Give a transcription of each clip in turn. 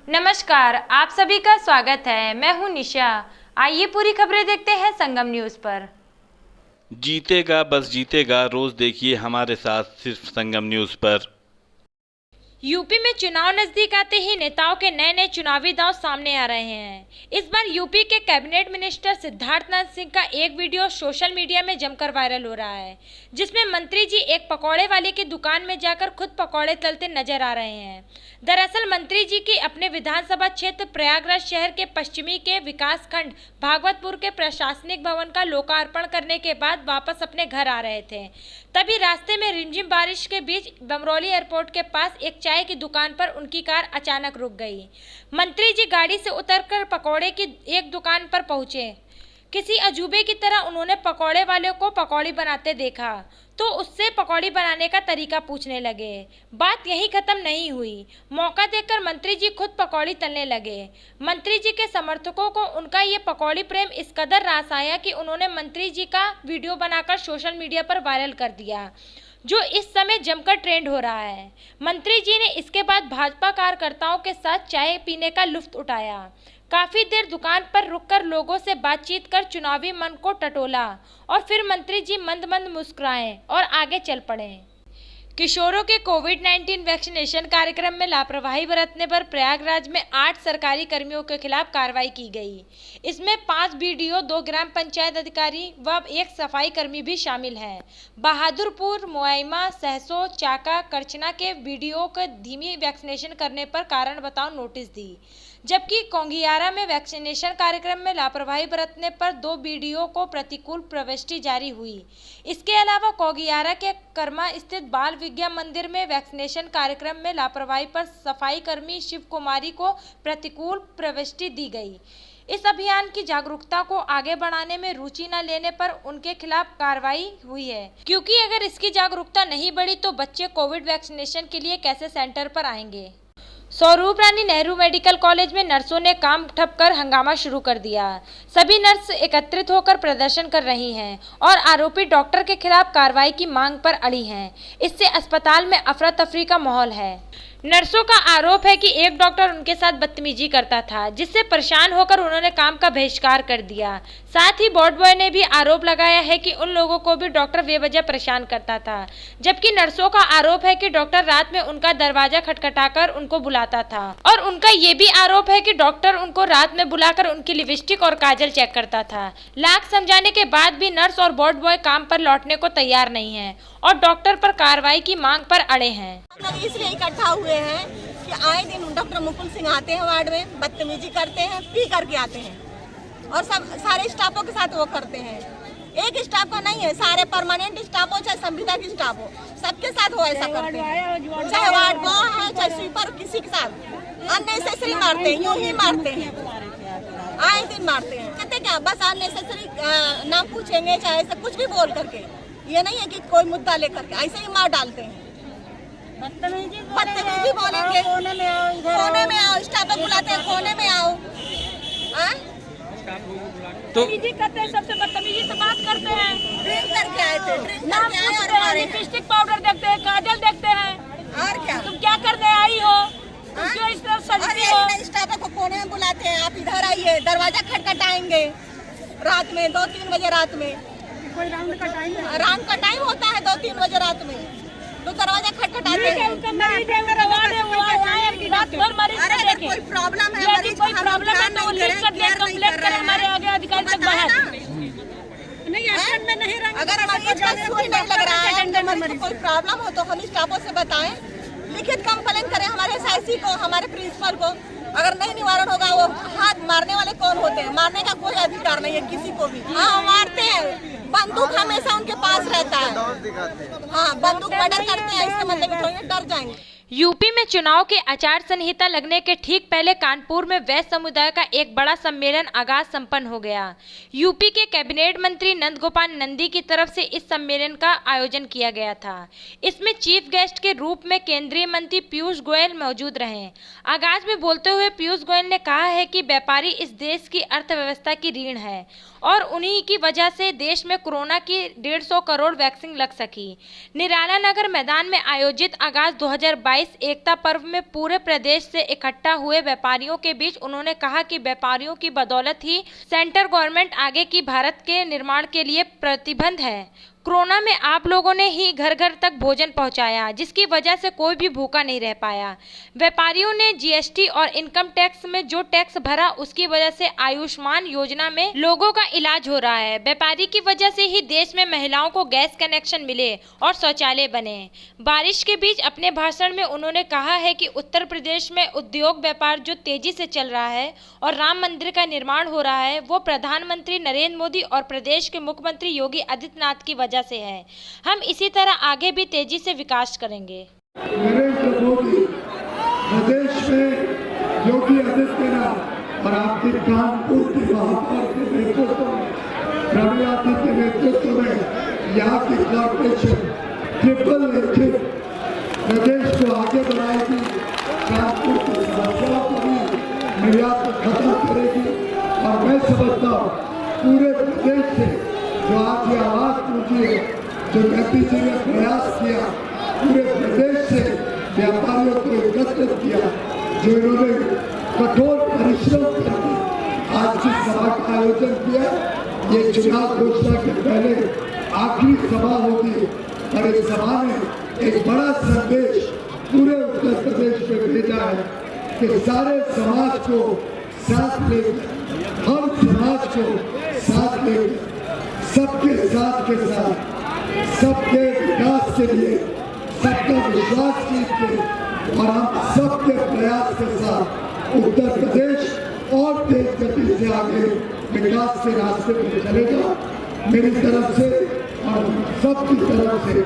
नमस्कार, आप सभी का स्वागत है। मैं हूं निशा। आइए पूरी खबरें देखते हैं संगम न्यूज़ पर। जीतेगा बस जीतेगा, रोज देखिए हमारे साथ सिर्फ संगम न्यूज़ पर। यूपी में चुनाव नजदीक आते ही नेताओं के नए नए चुनावी दांव सामने आ रहे हैं। इस बार यूपी के कैबिनेट मिनिस्टर सिद्धार्थनाथ सिंह का एक वीडियो सोशल मीडिया में जमकर वायरल हो रहा है, जिसमें मंत्री जी एक पकौड़े वाले की दुकान में जाकर खुद पकौड़े तलते नजर आ रहे हैं। दरअसल मंत्री जी की अपने विधानसभा क्षेत्र प्रयागराज शहर के पश्चिमी के विकास खंड भागवतपुर के प्रशासनिक भवन का लोकार्पण करने के बाद वापस अपने घर आ रहे थे। तभी रास्ते में रिमझिम बारिश के बीच बमरौली एयरपोर्ट के पास एक चाय की दुकान पर उनकी कार अचानक रुक गई। मंत्री जी गाड़ी से उतरकर पकौड़े की एक दुकान पर पहुंचे। किसी अजूबे की तरह उन्होंने पकौड़े वाले को पकौड़ी बनाते देखा तो उससे पकौड़ी बनाने का तरीका पूछने लगे। बात यहीं खत्म नहीं हुई। मौका देखकर मंत्री जी खुद पकौड़ी तलने लगे। मंत्री जी के समर्थकों को उनका ये पकौड़ी प्रेम इस कदर रास आया कि उन्होंने मंत्री जी का वीडियो बनाकर सोशल मीडिया पर वायरल कर दिया, जो इस समय जमकर ट्रेंड हो रहा है। मंत्री जी ने इसके बाद भाजपा कार्यकर्ताओं के साथ चाय पीने का लुत्फ उठाया। काफी देर दुकान पर रुककर लोगों से बातचीत कर चुनावी मन को टटोला और फिर मंत्री जी मंद मंद मुस्कुराए और आगे चल पड़े। किशोरों के कोविड-19 वैक्सीनेशन कार्यक्रम में लापरवाही बरतने पर प्रयागराज में 8 सरकारी कर्मियों के खिलाफ कार्रवाई की गई। इसमें 5 बीडीओ, 2 ग्राम पंचायत अधिकारी व 1 सफाई कर्मी भी शामिल हैं। बहादुरपुर, मोइमा, सहसो, चाका, करचना के बीडीओ को धीमी वैक्सीनेशन करने पर कारण बताओ नोटिस दी, जबकि कोंघियारा में वैक्सीनेशन कार्यक्रम में लापरवाही बरतने पर 2 बीडीओ को प्रतिकूल प्रविष्टि जारी हुई। इसके अलावा कोंघियारा के कर्मा स्थित बाल विज्ञान मंदिर में वैक्सीनेशन कार्यक्रम में लापरवाही पर सफाई कर्मी शिव कुमारी को प्रतिकूल प्रविष्टि दी गई। इस अभियान की जागरूकता को आगे बढ़ाने में रुचि न लेने पर उनके खिलाफ कार्रवाई हुई है, क्योंकि अगर इसकी जागरूकता नहीं बढ़ी तो बच्चे कोविड वैक्सीनेशन के लिए कैसे सेंटर पर आएंगे। स्वरूप रानी नेहरू मेडिकल कॉलेज में नर्सों ने काम ठप कर हंगामा शुरू कर दिया। सभी नर्स एकत्रित होकर प्रदर्शन कर रही हैं और आरोपी डॉक्टर के खिलाफ कार्रवाई की मांग पर अड़ी हैं। इससे अस्पताल में अफरा तफरी का माहौल है। नर्सों का आरोप है कि एक डॉक्टर उनके साथ बदतमीजी करता था, जिससे परेशान होकर उन्होंने काम का बहिष्कार कर दिया। साथ ही वार्ड बॉय ने भी आरोप लगाया है कि उन लोगों को भी डॉक्टर बेवजह परेशान करता था, जबकि नर्सों का आरोप है कि डॉक्टर रात में उनका दरवाजा खटखटाकर उनको बुलाता था और उनका ये भी आरोप है कि डॉक्टर उनको रात में बुलाकर उनकी लिपस्टिक और काजल चेक करता था। लाख समझाने के बाद भी नर्स और वार्ड बॉय काम पर लौटने को तैयार नहीं है और डॉक्टर पर कार्रवाई की मांग पर अड़े हैं। लोग इसलिए इकट्ठा हुए हैं कि आए दिन डॉक्टर मुकुल सिंह आते हैं वार्ड में, बदतमीजी करते हैं, पी करके आते हैं और सब सारे स्टाफों के साथ वो करते हैं। एक स्टाफ का नहीं है, सारे परमानेंट स्टाफ हो चाहे संविदा की स्टाफ हो, सबके साथ वो ऐसा करते हैं। चाहे वार्ड बॉय है चाहे स्वीपर, किसी के साथ अननेसेसरी मारते हैं, यूं ही मारते हैं, आए दिन मारते हैं। कहते क्या बस अननेसेसरी नाम पूछेंगे चाहे ऐसा कुछ भी बोल करके, ये नहीं है कि कोई मुद्दा लेकर के ऐसे ही मार डालते हैं। बदतमीजी बोलेंगे, कोने में आओ, स्टाफ को बुलाते हैं कोने में आओ। तो करते हैं, सबसे बदतमीजी से बात करते हैं। ड्रिंक करके आए थे, ड्रिंक नाम करके आए पूछते हैं, लिपस्टिक पाउडर देखते हैं, काजल देखते हैं। और क्या तुम क्या करने आई हो? तुम क्यों इस तरह सजती हो? स्टाफ को कोने में बुलाते हैं, आप इधर आइए, दरवाजा खटखटाएंगे रात में 2-3 बजे रात में। कोई राउंड का टाइम होता है 2-3 बजे रात में, तो दरवाजा खटखटाते हैं। कोई प्रॉब्लम है, मरीज को प्रॉब्लम है तो कंप्लेंट करें हमारे आगे अधिकारी तक बाहर। नहीं में नहीं रहेंगे। अगर मरीज का सुई नहीं लग रहा है, मरीज को कोई प्रॉब्लम हो तो हम स्टाफों से बताएं, लिखित कंप्लेंट करें हमारे एसआईसी को, हमारे प्रिंसिपल को। अगर नहीं निवारण होगा, वो हाथ मारने वाले कौन होते हैं? मारने का कोई अधिकार नहीं है किसी को भी। हाँ मारते हैं, बंदूक हमेशा उनके पास रहता है। हाँ बंदूक मर्डर करते हैं, इसका मतलब थोड़ी डर जाएंगे। यूपी में चुनाव के आचार संहिता लगने के ठीक पहले कानपुर में वैश्य समुदाय का एक बड़ा सम्मेलन आगाज संपन्न हो गया। यूपी के कैबिनेट मंत्री नंद गोपाल नंदी की तरफ से इस सम्मेलन का आयोजन किया गया था। इसमें चीफ गेस्ट के रूप में केंद्रीय मंत्री पीयूष गोयल मौजूद रहे। आगाज में बोलते हुए पीयूष गोयल ने कहा है कि व्यापारी इस देश की अर्थव्यवस्था की रीढ़ है और उन्हीं की वजह से देश में कोरोना की 150 करोड़ वैक्सीन लग सकी। निराला नगर मैदान में आयोजित आगाज 2022 22 एकता पर्व में पूरे प्रदेश से इकट्ठा हुए व्यापारियों के बीच उन्होंने कहा कि व्यापारियों की बदौलत ही सेंट्रल गवर्नमेंट आगे की भारत के निर्माण के लिए प्रतिबद्ध है। कोरोना में आप लोगों ने ही घर घर तक भोजन पहुंचाया, जिसकी वजह से कोई भी भूखा नहीं रह पाया। व्यापारियों ने जीएसटी और इनकम टैक्स में जो टैक्स भरा, उसकी वजह से आयुष्मान योजना में लोगों का इलाज हो रहा है। व्यापारी की वजह से ही देश में महिलाओं को गैस कनेक्शन मिले और शौचालय बने। बारिश के बीच अपने भाषण में उन्होंने कहा है कि उत्तर प्रदेश में उद्योग व्यापार जो तेजी से चल रहा है और राम मंदिर का निर्माण हो रहा है, वो प्रधानमंत्री नरेंद्र मोदी और प्रदेश के मुख्यमंत्री योगी आदित्यनाथ की वजह से है। हम इसी तरह आगे भी तेजी से विकास करेंगे। नरेंद्र मोदी प्रदेश में योगी आदित्यनाथ और आपके कानपुर के महापौर के नेतृत्व में, रवि यादव के नेतृत्व में यहाँ की कॉर्पोरेशन ट्रिपल इंजन प्रदेश को आगे बढ़ाएगी। कानपुर की समस्याओं को भी निर्यात खत्म करेगी और मैं समझता हूँ पूरे प्रदेश से जो आज ये आवाज पहुंची है, जो मोदी जी ने प्रयास किया, पूरे प्रदेश से व्यापारियों को एकत्रित किया, जो इन्होंने कठोर परिश्रम करके आज की सभा का आयोजन किया। ये चुनाव घोषणा के पहले आखिरी सभा होगी और इस सभा ने एक बड़ा संदेश पूरे उत्तर प्रदेश में भेजा है कि सारे समाज को साथ लेकर, हर समाज को साथ लेकर, सबके साथ के साथ, सबके विकास के लिए, सबका विश्वास जीत के और हम सबके प्रयास के साथ उत्तर प्रदेश और तेज गति से आगे विकास के रास्ते पर चलेगा। मेरी तरफ से और सबकी तरफ से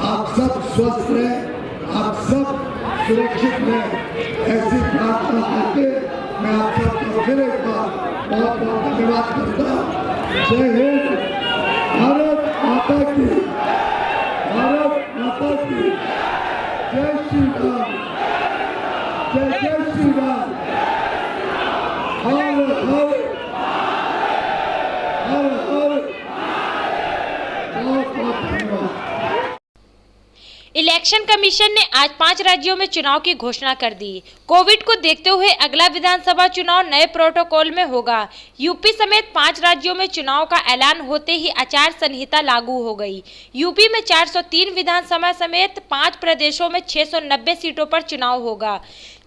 आप सब स्वस्थ रहें, आप सब सुरक्षित रहें, ऐसी प्रार्थना करके मैं आप सबको फिर एक बार बहुत बहुत धन्यवाद करता हूँ। जय हिंद, भारत माता की, भारत माता की, जय श्री राम, जय जय श्री राम, हर हर हर हर, बहुत बहुत धन्यवाद। इलेक्शन कमीशन ने आज 5 राज्यों में चुनाव की घोषणा कर दी। कोविड को देखते हुए अगला विधानसभा चुनाव नए प्रोटोकॉल में होगा। यूपी समेत 5 राज्यों में चुनाव का ऐलान होते ही आचार संहिता लागू हो गई। यूपी में 403 विधानसभा समेत 5 प्रदेशों में 690 सीटों पर चुनाव होगा।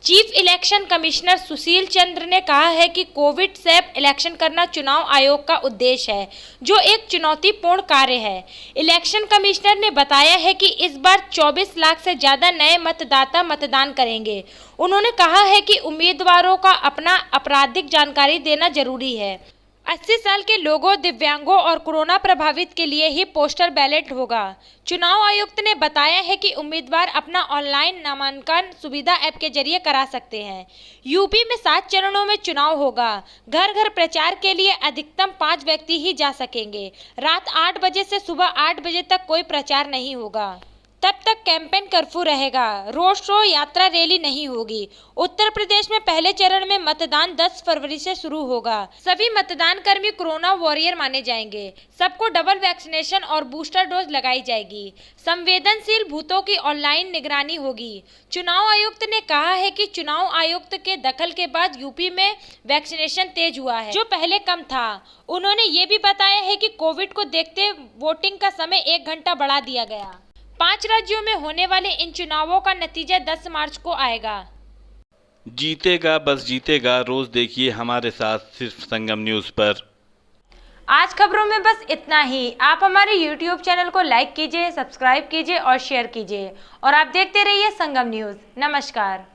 Chief election commissioner Sushil Chandra ने कहा है कि कोविड सेफ इलेक्शन करना चुनाव आयोग का उद्देश्य है, जो एक चुनौतीपूर्ण कार्य है। इलेक्शन कमिश्नर ने बताया है कि इस बार 24 लाख से ज्यादा नए मतदाता मतदान करेंगे। उन्होंने कहा है कि उम्मीदवारों का अपना आपराधिक जानकारी देना जरूरी है। 80 साल के लोगों, दिव्यांगों और कोरोना प्रभावित के लिए ही पोस्टल बैलेट होगा। चुनाव आयुक्त ने बताया है कि उम्मीदवार अपना ऑनलाइन नामांकन सुविधा ऐप के जरिए करा सकते हैं। यूपी में 7 चरणों में चुनाव होगा। घर घर प्रचार के लिए अधिकतम 5 व्यक्ति ही जा सकेंगे। रात 8 बजे से सुबह 8 बजे तक कोई प्रचार नहीं होगा। तब तक कैंपेन कर्फ्यू रहेगा। रोड शो, यात्रा रैली नहीं होगी। उत्तर प्रदेश में पहले चरण में मतदान 10 फरवरी से शुरू होगा। सभी मतदान कर्मी कोरोना वॉरियर माने जाएंगे। सबको डबल वैक्सीनेशन और बूस्टर डोज लगाई जाएगी। संवेदनशील बूथों की ऑनलाइन निगरानी होगी। चुनाव आयुक्त ने कहा है कि चुनाव आयुक्त के दखल के बाद यूपी में वैक्सीनेशन तेज हुआ है, जो पहले कम था। उन्होंने ये भी बताया है कि कोविड को देखते वोटिंग का समय 1 घंटा बढ़ा दिया गया। 5 राज्यों में होने वाले इन चुनावों का नतीजा 10 मार्च को आएगा। जीतेगा बस जीतेगा, रोज देखिए हमारे साथ सिर्फ संगम न्यूज़ पर। आज खबरों में बस इतना ही। आप हमारे YouTube चैनल को लाइक कीजिए, सब्सक्राइब कीजिए और शेयर कीजिए और आप देखते रहिए संगम न्यूज़। नमस्कार।